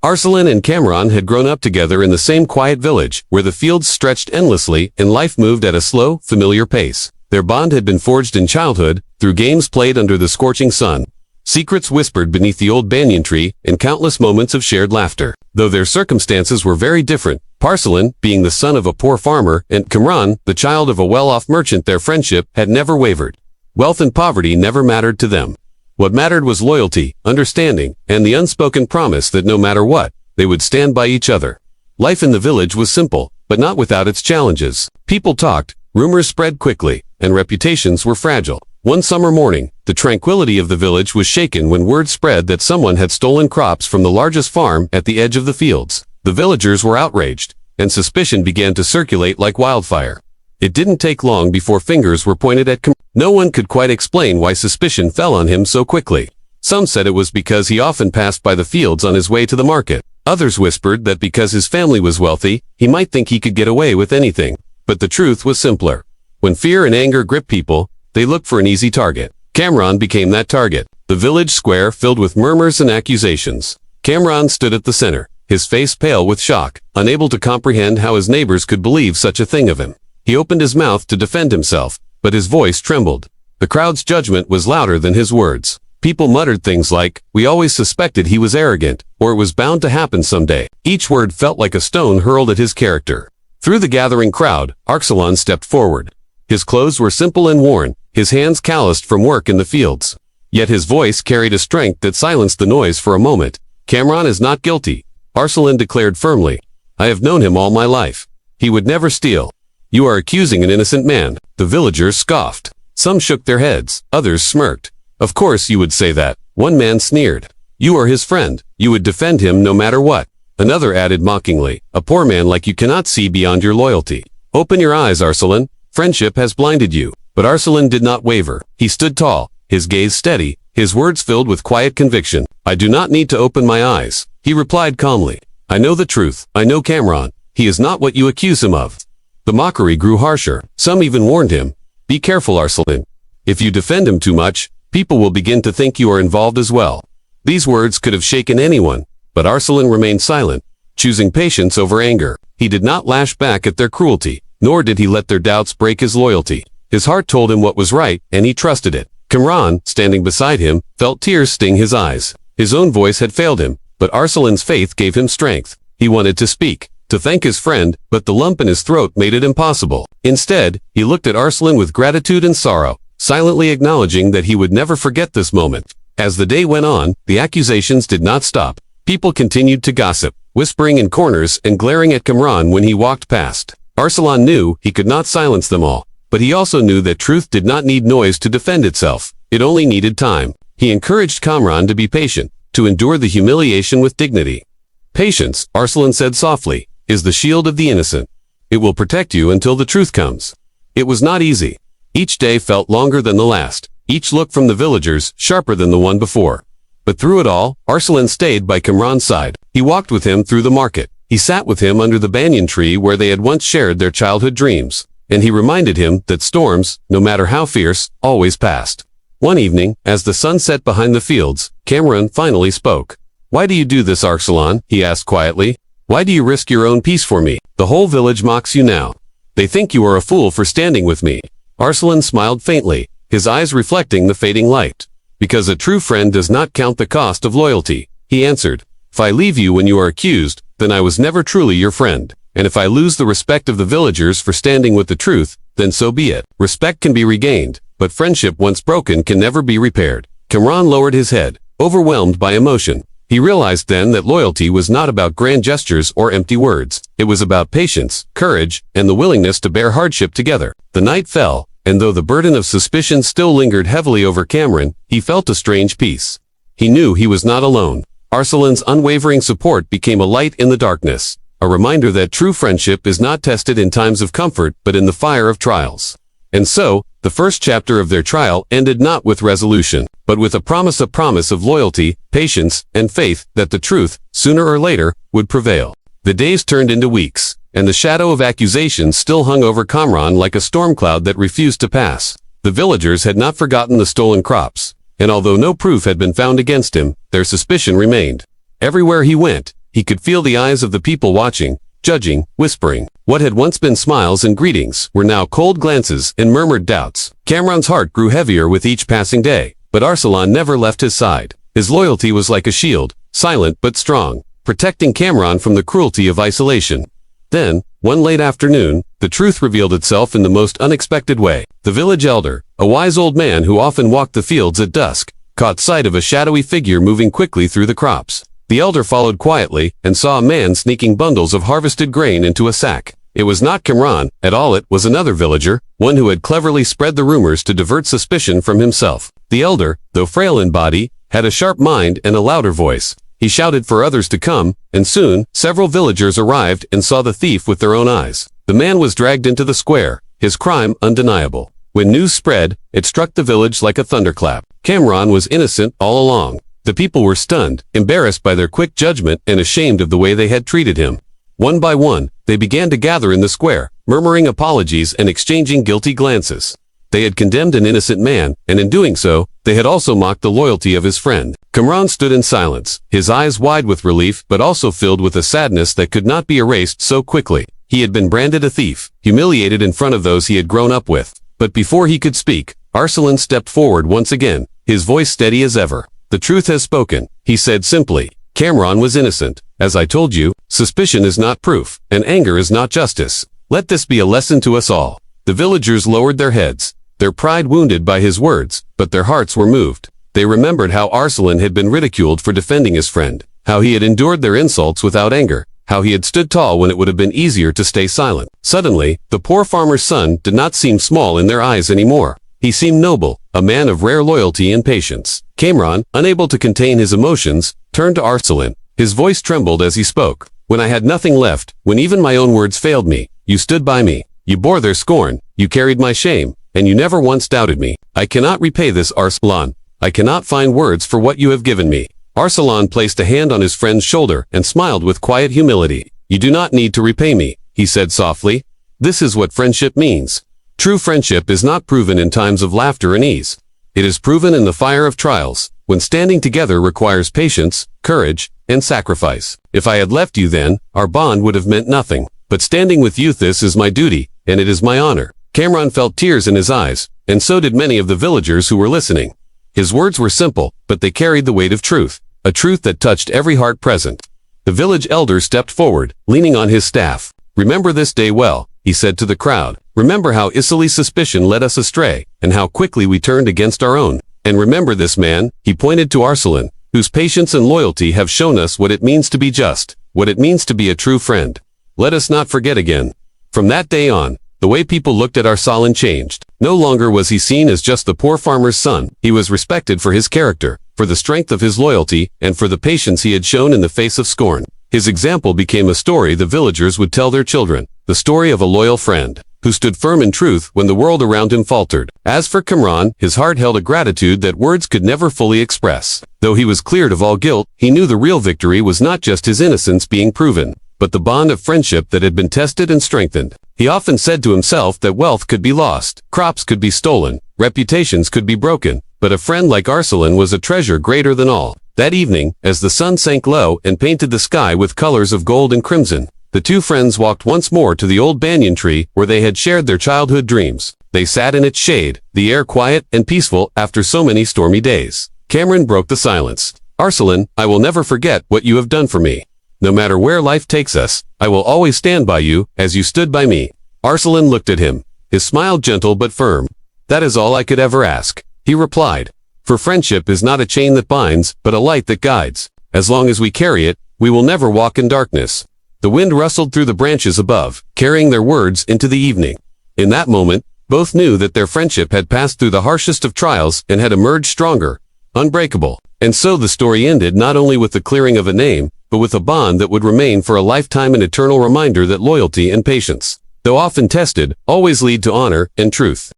Arsalan and Kamran had grown up together in the same quiet village, where the fields stretched endlessly and life moved at a slow, familiar pace. Their bond had been forged in childhood, through games played under the scorching sun, secrets whispered beneath the old banyan tree, and countless moments of shared laughter. Though their circumstances were very different, Arsalan, being the son of a poor farmer, and Kamran, the child of a well-off merchant, their friendship had never wavered. Wealth and poverty never mattered to them. What mattered was loyalty, understanding, and the unspoken promise that no matter what, they would stand by each other. Life in the village was simple, but not without its challenges. People talked, rumors spread quickly, and reputations were fragile. One summer morning, the tranquility of the village was shaken when word spread that someone had stolen crops from the largest farm at the edge of the fields. The villagers were outraged, and suspicion began to circulate like wildfire. It didn't take long before fingers were pointed at Kamran. No one could quite explain why suspicion fell on him so quickly. Some said it was because he often passed by the fields on his way to the market. Others whispered that because his family was wealthy, he might think he could get away with anything. But the truth was simpler. When fear and anger grip people, they look for an easy target. Kamran became that target. The village square filled with murmurs and accusations. Kamran stood at the center, his face pale with shock, unable to comprehend how his neighbors could believe such a thing of him. He opened his mouth to defend himself, but his voice trembled. The crowd's judgment was louder than his words. People muttered things like, "We always suspected he was arrogant," or "It was bound to happen someday." Each word felt like a stone hurled at his character. Through the gathering crowd, Arsalan stepped forward. His clothes were simple and worn, his hands calloused from work in the fields. Yet his voice carried a strength that silenced the noise for a moment. "Kamran is not guilty," Arsalan declared firmly. "I have known him all my life. He would never steal." "You are accusing an innocent man." The villagers scoffed. Some shook their heads, others smirked. "Of course you would say that." One man sneered. "You are his friend. You would defend him no matter what." Another added mockingly, "A poor man like you cannot see beyond your loyalty." "Open your eyes, Arsalan. Friendship has blinded you." But Arsalan did not waver. He stood tall, his gaze steady, his words filled with quiet conviction. "I do not need to open my eyes," he replied calmly. "I know the truth. I know Kamran. He is not what you accuse him of." The mockery grew harsher. Some even warned him, "Be careful, Arsalan. If you defend him too much, people will begin to think you are involved as well." These words could have shaken anyone, but Arsalan remained silent, choosing patience over anger. He did not lash back at their cruelty, nor did he let their doubts break his loyalty. His heart told him what was right, and he trusted it. Kamran, standing beside him, felt tears sting his eyes. His own voice had failed him, but Arsalan's faith gave him strength. He wanted to speak, to thank his friend, but the lump in his throat made it impossible. Instead, he looked at Arsalan with gratitude and sorrow, silently acknowledging that he would never forget this moment. As the day went on, the accusations did not stop. People continued to gossip, whispering in corners and glaring at Kamran when he walked past. Arsalan knew he could not silence them all, but he also knew that truth did not need noise to defend itself. It only needed time. He encouraged Kamran to be patient, to endure the humiliation with dignity. "Patience," Arsalan said softly, "is the shield of the innocent. It will protect you until the truth comes." It was not easy. Each day felt longer than the last, each look from the villagers sharper than the one before. But through it all, Arsalan stayed by Kamran's side. He walked with him through the market. He sat with him under the banyan tree where they had once shared their childhood dreams. And he reminded him that storms, no matter how fierce, always passed. One evening, as the sun set behind the fields, Kamran finally spoke. "Why do you do this, Arsalan?" he asked quietly. "Why do you risk your own peace for me? The whole village mocks you now. They think you are a fool for standing with me." Arsalan smiled faintly, his eyes reflecting the fading light. "Because a true friend does not count the cost of loyalty," he answered. "If I leave you when you are accused, then I was never truly your friend. And if I lose the respect of the villagers for standing with the truth, then so be it. Respect can be regained, but friendship once broken can never be repaired." Kamran lowered his head, overwhelmed by emotion. He realized then that loyalty was not about grand gestures or empty words. It was about patience, courage, and the willingness to bear hardship together. The night fell, and though the burden of suspicion still lingered heavily over Kamran, he felt a strange peace. He knew he was not alone. Arsalan's unwavering support became a light in the darkness, a reminder that true friendship is not tested in times of comfort but in the fire of trials. And so, the first chapter of their trial ended not with resolution, but with a promise of loyalty, patience, and faith that the truth, sooner or later, would prevail. The days turned into weeks, and the shadow of accusations still hung over Kamran like a storm cloud that refused to pass. The villagers had not forgotten the stolen crops, and although no proof had been found against him, their suspicion remained. Everywhere he went, He could feel the eyes of the people watching, judging, whispering. What had once been smiles and greetings were now cold glances and murmured doubts. Kamran's heart grew heavier with each passing day, but Arsalan never left his side. His loyalty was like a shield, silent but strong, protecting Kamran from the cruelty of isolation. Then, one late afternoon, the truth revealed itself in the most unexpected way. The village elder, a wise old man who often walked the fields at dusk, caught sight of a shadowy figure moving quickly through the crops. The elder followed quietly and saw a man sneaking bundles of harvested grain into a sack. It was not Kamran at all, it was another villager, one who had cleverly spread the rumors to divert suspicion from himself. The elder, though frail in body, had a sharp mind and a louder voice. He shouted for others to come, and soon, several villagers arrived and saw the thief with their own eyes. The man was dragged into the square, his crime undeniable. When news spread, it struck the village like a thunderclap. Kamran was innocent all along. The people were stunned, embarrassed by their quick judgment and ashamed of the way they had treated him. One by one, they began to gather in the square, murmuring apologies and exchanging guilty glances. They had condemned an innocent man, and in doing so, they had also mocked the loyalty of his friend. Kamran stood in silence, his eyes wide with relief but also filled with a sadness that could not be erased so quickly. He had been branded a thief, humiliated in front of those he had grown up with. But before he could speak, Arsalan stepped forward once again, his voice steady as ever. "The truth has spoken," he said simply. "Kamran was innocent. As I told you, suspicion is not proof, and anger is not justice. Let this be a lesson to us all." The villagers lowered their heads, their pride wounded by his words, but their hearts were moved. They remembered how Arsalan had been ridiculed for defending his friend, how he had endured their insults without anger, how he had stood tall when it would have been easier to stay silent. Suddenly, the poor farmer's son did not seem small in their eyes anymore. He seemed noble, a man of rare loyalty and patience. Kamran, unable to contain his emotions, turned to Arsalan. His voice trembled as he spoke. "When I had nothing left, when even my own words failed me, you stood by me. You bore their scorn, you carried my shame, and you never once doubted me. I cannot repay this, Arsalan. I cannot find words for what you have given me." Arsalan placed a hand on his friend's shoulder and smiled with quiet humility. "You do not need to repay me," he said softly. "This is what friendship means. True friendship is not proven in times of laughter and ease. It is proven in the fire of trials, when standing together requires patience, courage, and sacrifice. If I had left you then, our bond would have meant nothing. But standing with you, this is my duty, and it is my honor." Kamran felt tears in his eyes, and so did many of the villagers who were listening. His words were simple, but they carried the weight of truth, a truth that touched every heart present. The village elder stepped forward, leaning on his staff. "Remember this day well," he said to the crowd. "Remember how easily suspicion led us astray, and how quickly we turned against our own. And remember this man," he pointed to Arsalan, "whose patience and loyalty have shown us what it means to be just, what it means to be a true friend. Let us not forget again." From that day on, the way people looked at Arsalan changed. No longer was he seen as just the poor farmer's son. He was respected for his character, for the strength of his loyalty, and for the patience he had shown in the face of scorn. His example became a story the villagers would tell their children, the story of a loyal friend, who stood firm in truth when the world around him faltered. As for Kamran, his heart held a gratitude that words could never fully express. Though he was cleared of all guilt, he knew the real victory was not just his innocence being proven, but the bond of friendship that had been tested and strengthened. He often said to himself that wealth could be lost, crops could be stolen, reputations could be broken, but a friend like Arsalan was a treasure greater than all. That evening, as the sun sank low and painted the sky with colors of gold and crimson, the two friends walked once more to the old banyan tree where they had shared their childhood dreams. They sat in its shade, the air quiet and peaceful after so many stormy days. Kamran broke the silence. "Arsalan, I will never forget what you have done for me. No matter where life takes us, I will always stand by you, as you stood by me." Arsalan looked at him, his smile gentle but firm. "That is all I could ever ask," he replied. "For friendship is not a chain that binds, but a light that guides. As long as we carry it, we will never walk in darkness." The wind rustled through the branches above, carrying their words into the evening. In that moment, both knew that their friendship had passed through the harshest of trials and had emerged stronger, unbreakable. And so the story ended not only with the clearing of a name, but with a bond that would remain for a lifetime, an eternal reminder that loyalty and patience, though often tested, always lead to honor and truth.